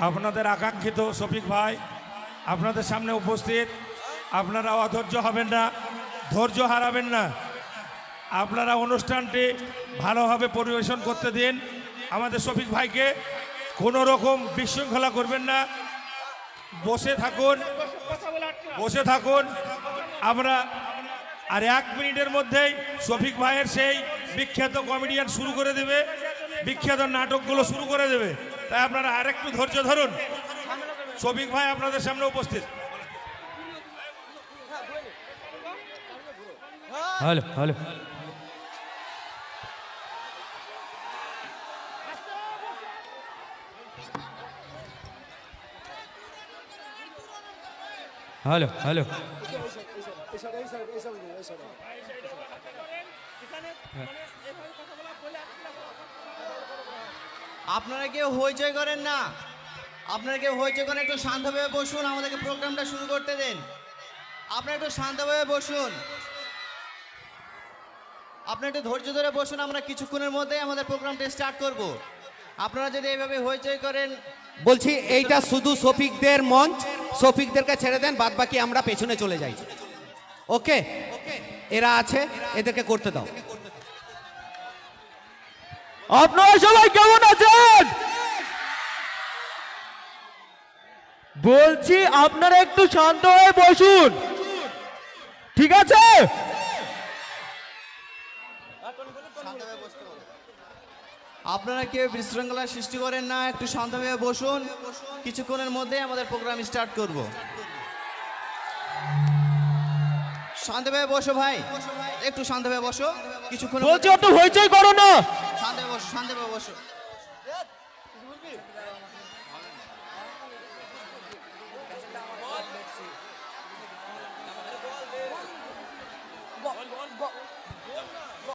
আপনাদের আকাঙ্ক্ষিত শফিক ভাই আপনাদের সামনে উপস্থিত। আপনারা অধৈর্য হবেন না, ধৈর্য হারাবেন না। আপনারা অনুষ্ঠানটি ভালোভাবে পরিবেশন করতে দিন। আমাদের শফিক ভাইকে কোনো রকম বিশৃঙ্খলা করবেন না। বসে থাকুন, বসে থাকুন। আমরা আর 1 মিনিটের মধ্যেই শফিক ভাইয়ের সেই বিখ্যাত কমেডিয়ান শুরু করে দেবে, বিখ্যাত নাটকগুলো শুরু করে দেবে। তাই আপনারা আরেকটু ধৈর্য ধরুন। শফিক ভাই আপনাদের সামনে উপস্থিত। হ্যালো হ্যালো হ্যালো হ্যালো আপনারা কেউ হইচই করেন না, আপনারা কেউ হইচই করেন, একটু শান্তভাবে বসুন, আমাদেরকে প্রোগ্রামটা শুরু করতে দেন। আপনারা একটু শান্তভাবে বসুন, আপনারা একটু ধৈর্য ধরে বসুন। আমরা কিছুক্ষণের মধ্যে আমাদের প্রোগ্রামটা স্টার্ট করব। আপনারা যদি এইভাবে হইচই করেন, বলছি এইটা শুধু শফিকদের মঞ্চ, শফিকদেরকে ছেড়ে দেন, বাদ বাকি আমরা পেছনে চলে যাই। ওকে, এরা আছে, এদেরকে করতে দাও। আপনারা সবাই কেমন আছেন? বলছি আপনারা একটু শান্ত হয়ে বসুন, ঠিক আছে? আপনারা কেউ বিশৃঙ্খলা সৃষ্টি করেন না, একটু শান্তভাবে বসুন। কিছুক্ষণের মধ্যে আমাদের প্রোগ্রাম স্টার্ট করব। শান্তভাবে বসো ভাই, একটু শান্তভাবে বসো। কিছুক্ষণ বলছি একটু হইচই করো না। শান্তভাবে বসো, শান্তভাবে বসো।